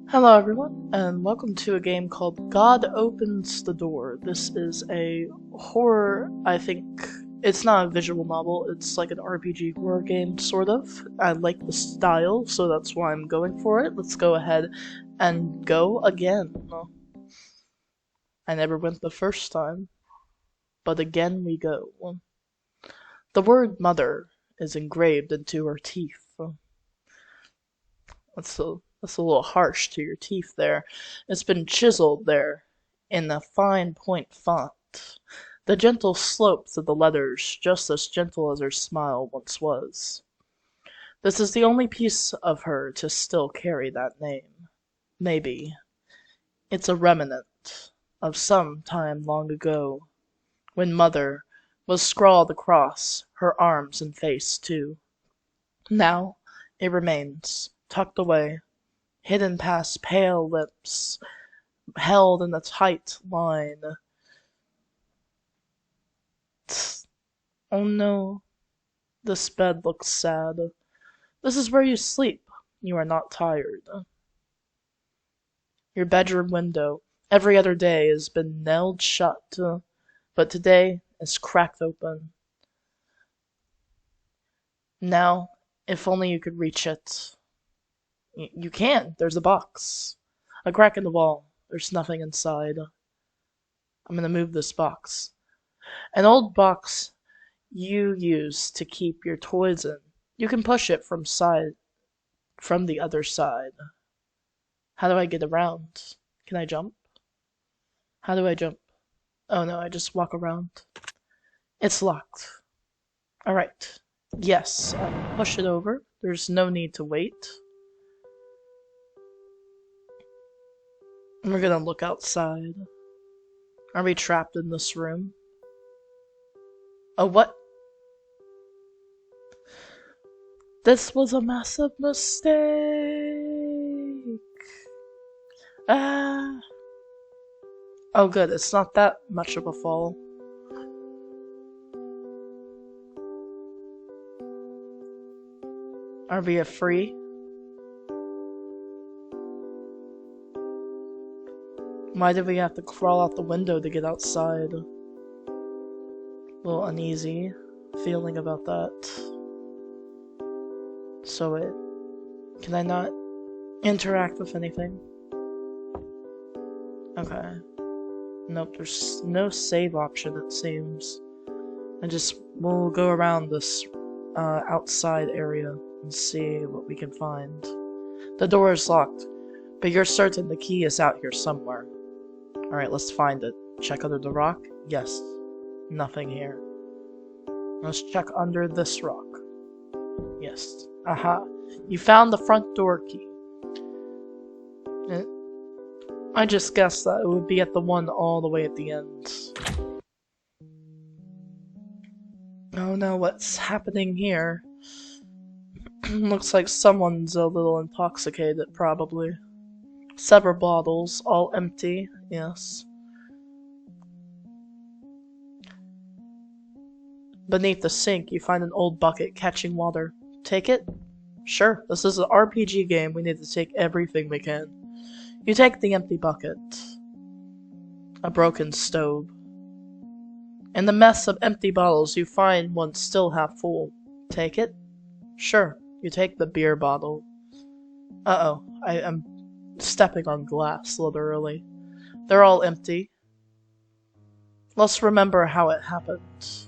Hello everyone, and welcome to a game called God Opens the Door. This is a horror, I think. It's not a visual novel, it's like an RPG horror game, sort of. I like the style, so that's why I'm going for it. Let's go ahead and go again. I never went the first time, but again we go. The word mother is engraved into her teeth. That's a little harsh to your teeth there. It's been chiseled there in a fine point font. The gentle slopes of the letters, just as gentle as her smile once was. This is the only piece of her to still carry that name. Maybe. It's a remnant of some time long ago, when Mother was scrawled across her arms and face, too. Now it remains, tucked away, hidden past pale lips, held in a tight line. Oh no, this bed looks sad. This is where you sleep. You are not tired. Your bedroom window, every other day, has been nailed shut, but today is cracked open. Now, if only you could reach it. You can. There's a box. A crack in the wall. There's nothing inside. I'm gonna move this box. An old box you use to keep your toys in. You can push it from the other side. How do I get around? Can I jump? How do I jump? Oh no, I just walk around. It's locked. Alright. Yes, push it over. There's no need to wait. And we're gonna look outside. Are we trapped in this room? Oh, what? This was a massive mistake. Ah. Oh good, it's not that much of a fall. Are we free? Why did we have to crawl out the window to get outside? A little uneasy feeling about that. Can I not interact with anything? Okay. Nope, there's no save option, it seems. We'll go around this outside area and see what we can find. The door is locked, but you're certain the key is out here somewhere. Alright, let's find it. Check under the rock? Yes. Nothing here. Let's check under this rock. Yes. Aha. You found the front door key. I just guessed that it would be at the one all the way at the end. Oh no, what's happening here? Looks like someone's a little intoxicated, probably. Several bottles, all empty, yes. Beneath the sink, you find an old bucket catching water. Take it? Sure, this is an RPG game, we need to take everything we can. You take the empty bucket. A broken stove. In the mess of empty bottles, you find one still half full. Take it? Sure, you take the beer bottle. Uh-oh, I am stepping on glass, literally. They're all empty. Let's remember how it happened.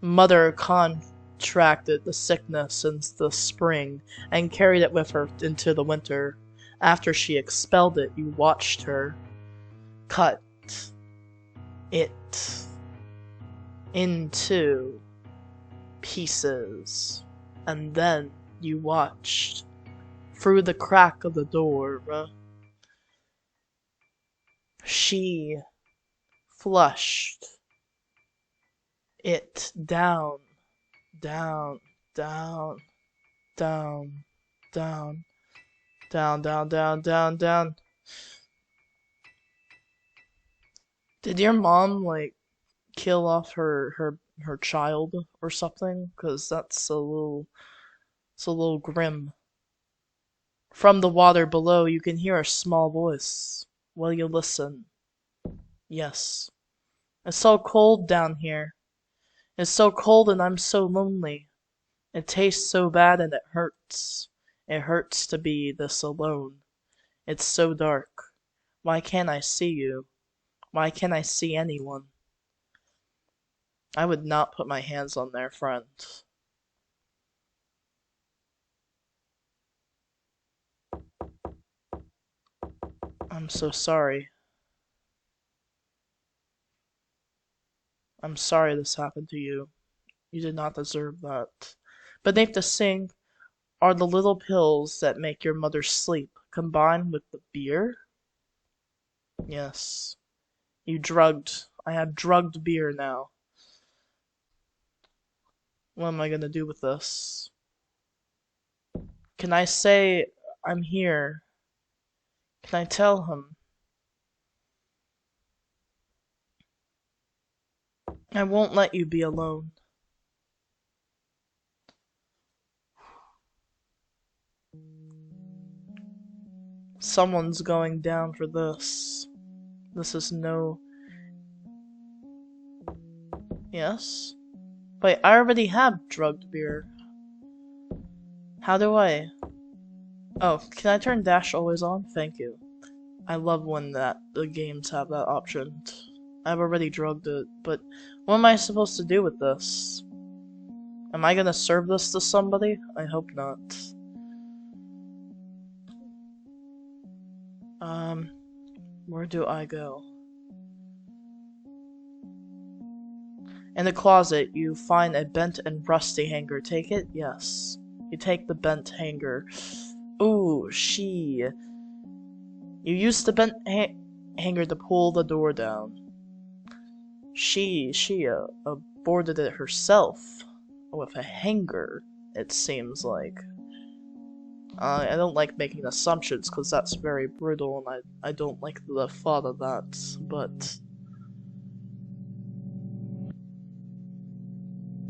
Mother contracted the sickness in the spring and carried it with her into the winter. After she expelled it, you watched her cut it into pieces, and then you watched through the crack of the door. She flushed it down, down, down, down, down, down, down, down, down, down. Did your mom, like, kill off her child or something? Because it's a little grim. From the water below you can hear a small voice. Will you listen? Yes. It's so cold down here. It's so cold and I'm so lonely. It tastes so bad and it hurts. It hurts to be this alone. It's so dark. Why can't I see you? Why can't I see anyone? I would not put my hands on their friend. I'm so sorry. I'm sorry this happened to you. You did not deserve that. Beneath the sink are the little pills that make your mother sleep, combined with the beer? Yes. I have drugged beer now. What am I gonna do with this? Can I say I'm here? Can I tell him? I won't let you be alone. Someone's going down for this. This is no... Yes? Wait, I already have drugged beer. How do I... Oh, can I turn dash always on? Thank you. I love when the games have that option. I've already drugged it, but what am I supposed to do with this? Am I gonna serve this to somebody? I hope not. Where do I go? In the closet, you find a bent and rusty hanger. Take it? Yes. You take the bent hanger. Ooh, You use the bent hanger to pull the door down. She boarded it herself with a hanger, it seems like. I don't like making assumptions because that's very brutal and I don't like the thought of that, but...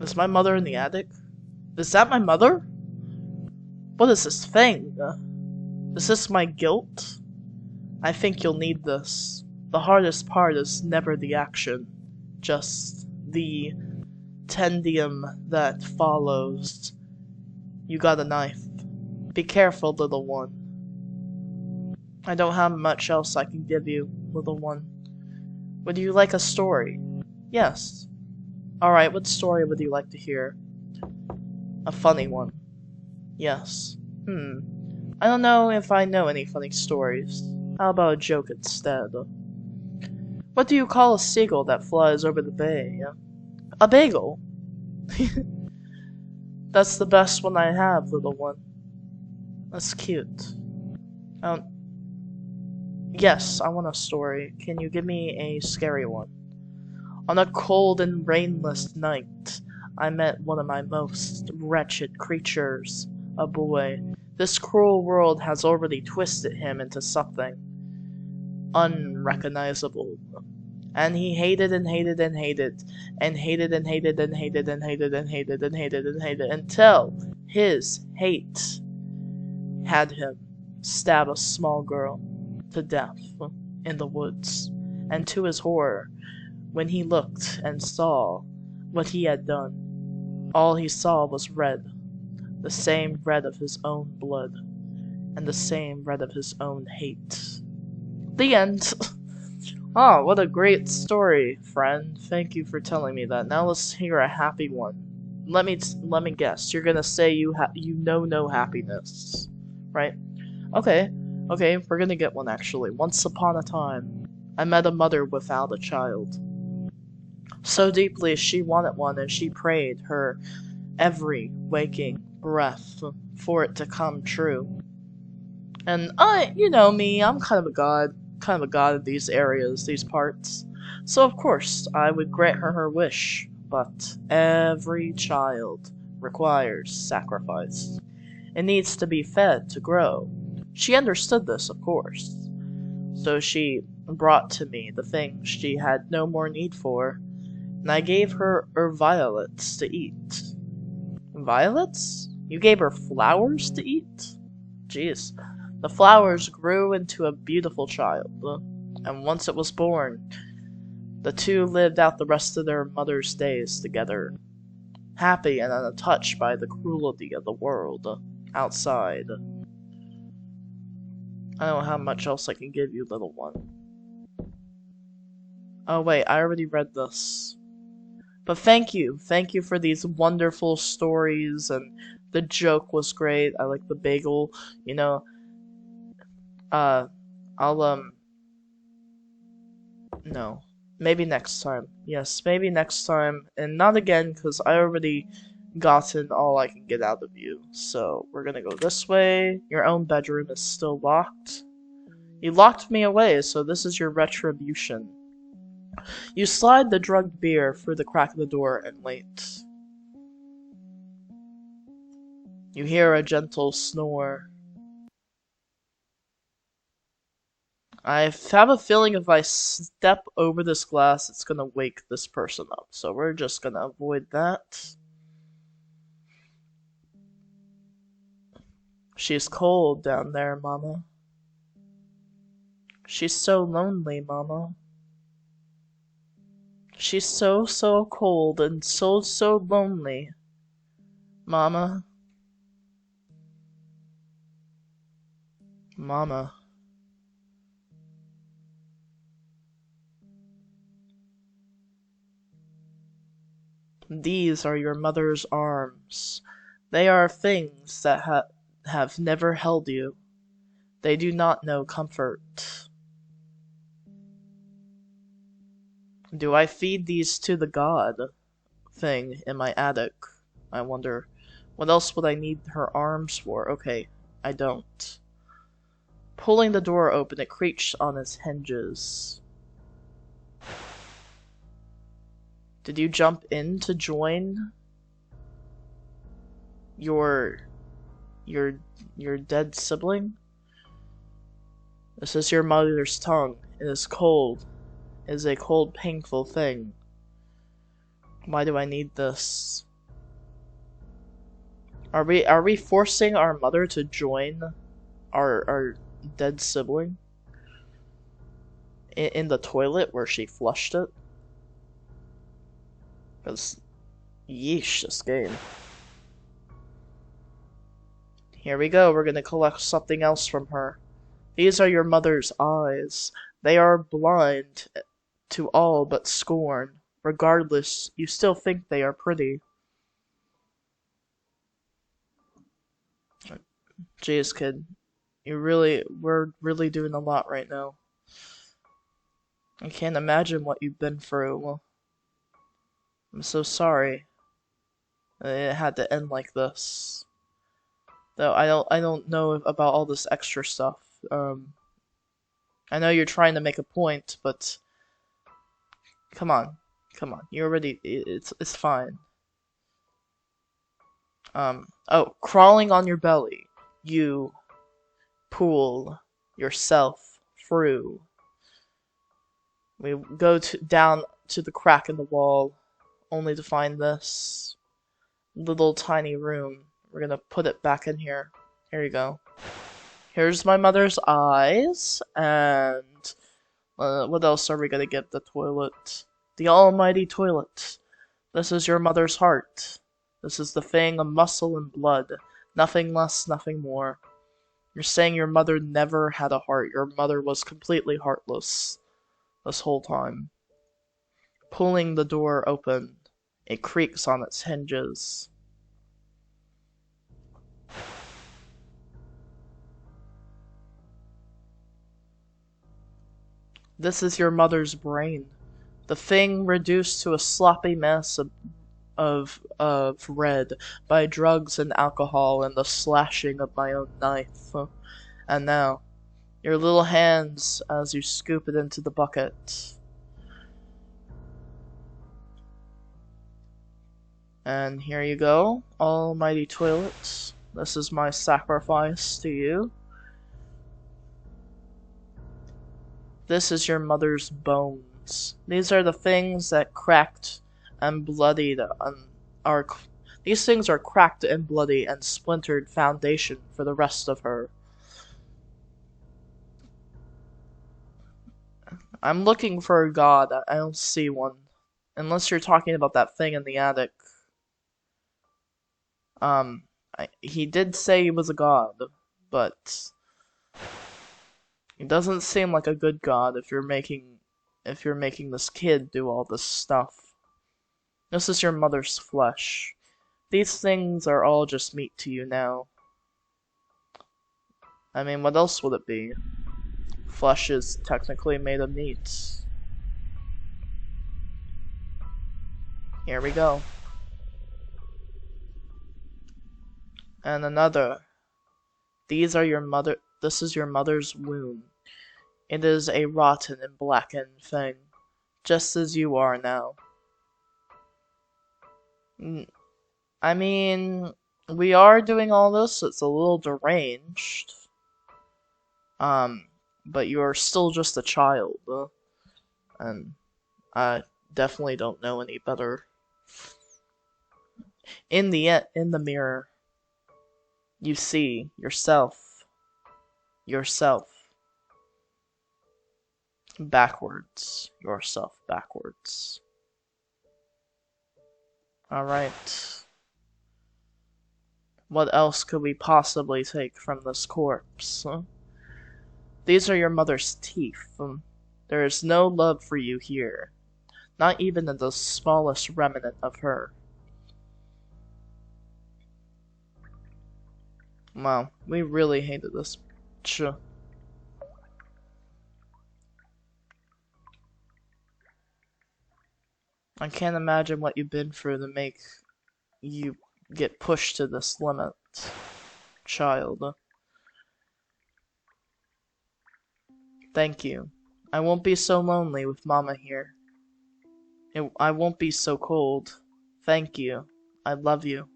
Is my mother in the attic? Is that my mother? What is this thing? Is this my guilt? I think you'll need this. The hardest part is never the action, just the tendium that follows. You got a knife. Be careful, little one. I don't have much else I can give you, little one. Would you like a story? Yes. Alright, what story would you like to hear? A funny one. Yes. I don't know if I know any funny stories. How about a joke instead? What do you call a seagull that flies over the bay? A bagel! That's the best one I have, little one. That's cute. Yes, I want a story. Can you give me a scary one? On a cold and rainless night, I met one of my most wretched creatures, a boy. This cruel world has already twisted him into something unrecognizable. And he hated and hated and hated, and hated and hated and hated and hated and hated and hated and hated until his hate had him stab a small girl to death in the woods. And to his horror, when he looked and saw what he had done, all he saw was red, the same red of his own blood, and the same red of his own hate. The end. Oh, what a great story, friend. Thank you for telling me that. Now let's hear a happy one. Let me guess. You're gonna say you know no happiness, right? Okay, we're gonna get one actually. Once upon a time, I met a mother without a child. So deeply she wanted one, and she prayed her every waking breath for it to come true. And you know me, I'm kind of a god in these areas, these parts. So of course, I would grant her her wish, but every child requires sacrifice. It needs to be fed to grow. She understood this, of course. So she brought to me the things she had no more need for, and I gave her violets to eat. Violets? You gave her flowers to eat? Jeez. The flowers grew into a beautiful child, and once it was born, the two lived out the rest of their mother's days together, happy and untouched by the cruelty of the world outside. I don't know how much else I can give you, little one. Oh wait, I already read this. But thank you. Thank you for these wonderful stories, and the joke was great. I like the bagel. You know, I'll, no. Maybe next time. Yes, maybe next time. And not again, because I already gotten all I can get out of you. So, we're gonna go this way. Your own bedroom is still locked. You locked me away, so this is your retribution. You slide the drugged beer through the crack of the door and wait. You hear a gentle snore. I have a feeling if I step over this glass, it's gonna wake this person up. So we're just gonna avoid that. She's cold down there, Mama. She's so lonely, Mama. She's so cold and so lonely, Mama. Mama. These are your mother's arms. They are things that have never held you. They do not know comfort. Do I feed these to the god thing in my attic? I wonder. What else would I need her arms for? Okay, I don't. Pulling the door open, it creaks on its hinges. Did you jump in to join your dead sibling? This is your mother's tongue. It is cold. It is a cold, painful thing. Why do I need this? Are we forcing our mother to join our dead sibling in the toilet where she flushed it? Because, yeesh, this game. Here we go, we're gonna collect something else from her. These are your mother's eyes. They are blind to all but scorn. Regardless, you still think they are pretty. Jeez, kid. We're really doing a lot right now. I can't imagine what you've been through. I'm so sorry. It had to end like this. Though I don't know about all this extra stuff. I know you're trying to make a point, but come on. You already it's fine. Oh, crawling on your belly. You pull yourself through. We go down to the crack in the wall, only to find this little tiny room. We're gonna put it back in here. Here you go. Here's my mother's eyes, and what else are we gonna get? The toilet. The almighty toilet. This is your mother's heart. This is the thing of muscle and blood. Nothing less, nothing more. You're saying your mother never had a heart. Your mother was completely heartless this whole time. Pulling the door open, it creaks on its hinges. This is your mother's brain. The thing reduced to a sloppy mess of red by drugs and alcohol and the slashing of my own knife. And now, your little hands as you scoop it into the bucket. And here you go, almighty toilet. This is my sacrifice to you. This is your mother's bones. These are the things that cracked and bloodied these things are cracked and bloody and splintered foundation for the rest of her. I'm looking for a god. I don't see one. Unless you're talking about that thing in the attic. Um, he did say he was a god, but he doesn't seem like a good god if you're making this kid do all this stuff. This is your mother's flesh. These things are all just meat to you now. I mean, what else would it be? Flesh is technically made of meat. Here we go. And another. This is your mother's womb. It is a rotten and blackened thing, just as you are now. I mean, we are doing all this, it's a little deranged. But you are still just a child, and I definitely don't know any better. In the mirror, you see yourself. Backwards. Yourself backwards. Alright. What else could we possibly take from this corpse? Huh? These are your mother's teeth. There is no love for you here. Not even in the smallest remnant of her. Wow, we really hated this. I can't imagine what you've been through to make you get pushed to this limit, child. Thank you. I won't be so lonely with Mama here. I won't be so cold. Thank you. I love you.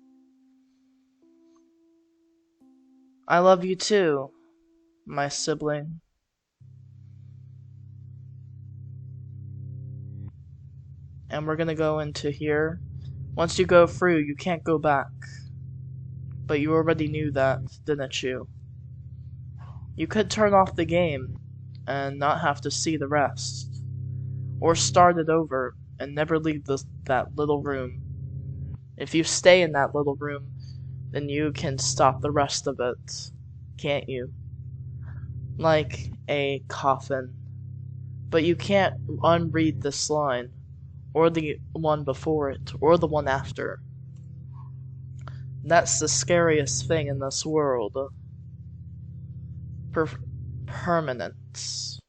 I love you too, my sibling. And we're gonna go into here. Once you go through, you can't go back. But you already knew that, didn't you? You could turn off the game and not have to see the rest. Or start it over and never leave that little room. If you stay in that little room, then you can stop the rest of it, can't you? Like a coffin. But you can't unread this line, or the one before it, or the one after. That's the scariest thing in this world. Permanence.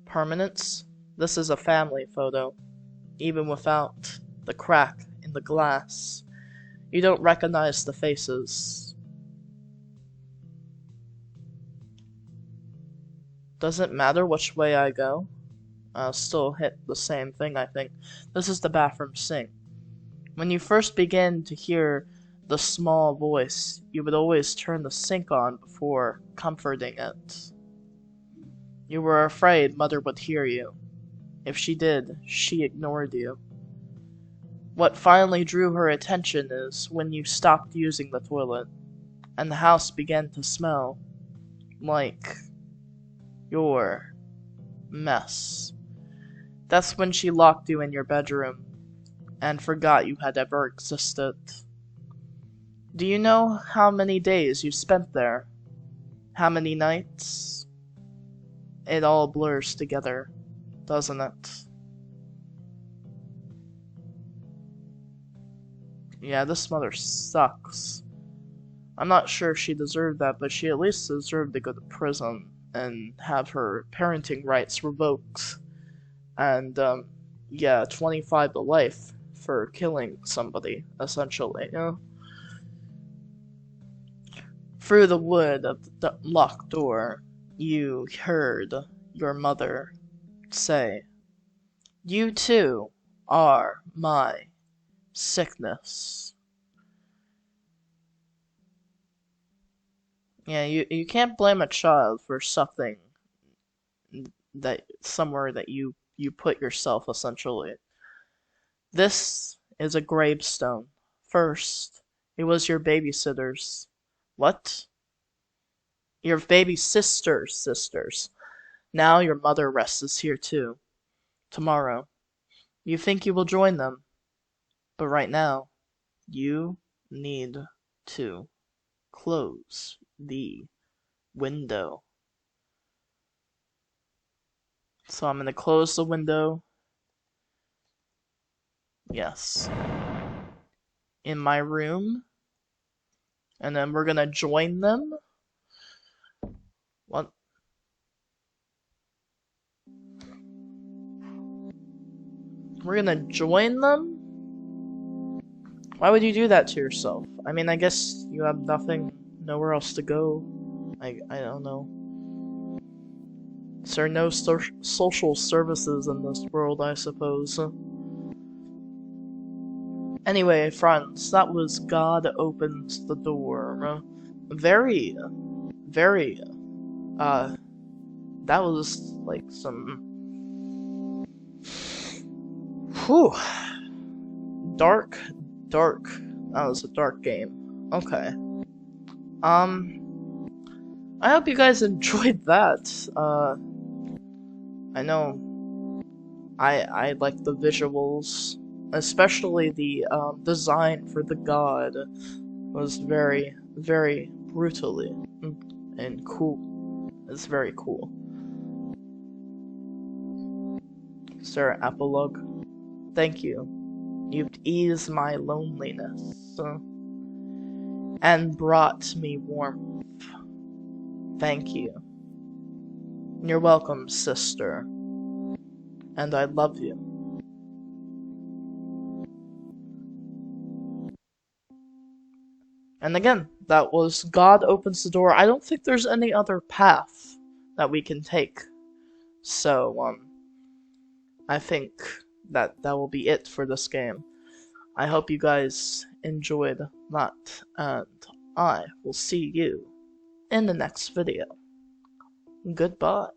Permanence? This is a family photo. Even without the crack in the glass, you don't recognize the faces. Doesn't matter which way I go. I'll still hit the same thing, I think. This is the bathroom sink. When you first begin to hear the small voice, you would always turn the sink on before comforting it. You were afraid Mother would hear you. If she did, she ignored you. What finally drew her attention is when you stopped using the toilet, and the house began to smell like your mess. That's when she locked you in your bedroom and forgot you had ever existed. Do you know how many days you spent there? How many nights? It all blurs together, doesn't it? Yeah, this mother sucks. I'm not sure she deserved that, but she at least deserved to go to prison and have her parenting rights revoked. And, yeah, 25 to life for killing somebody, essentially, you know? Through the wood of the locked door, you heard your mother say, "You too are my sickness." Yeah, you can't blame a child for something somewhere that you put yourself, essentially. This is a gravestone. First, it was your babysitter's. What? Your baby sisters. Now your mother rests here too. Tomorrow, you think you will join them, but right now, you need to close the window. So I'm gonna close the window. Yes. In my room. And then we're gonna join them. What? We're gonna join them? Why would you do that to yourself? I mean, I guess you have nowhere else to go. I don't know. There are no social services in this world, I suppose. Anyway, friends, that was God Opens the Door. Very, that was like some... Whew. Dark. That was a dark game. Okay. I hope you guys enjoyed that. I know I like the visuals, especially the design for the god was very brutally and cool. It's very cool. Sir Epilogue, thank you. You've eased my loneliness and brought me warmth. Thank you. You're welcome, sister. And I love you. And again, that was God Opens the Door. I don't think there's any other path that we can take. So, I think that will be it for this game. I hope you guys enjoyed that, and I will see you in the next video. Goodbye.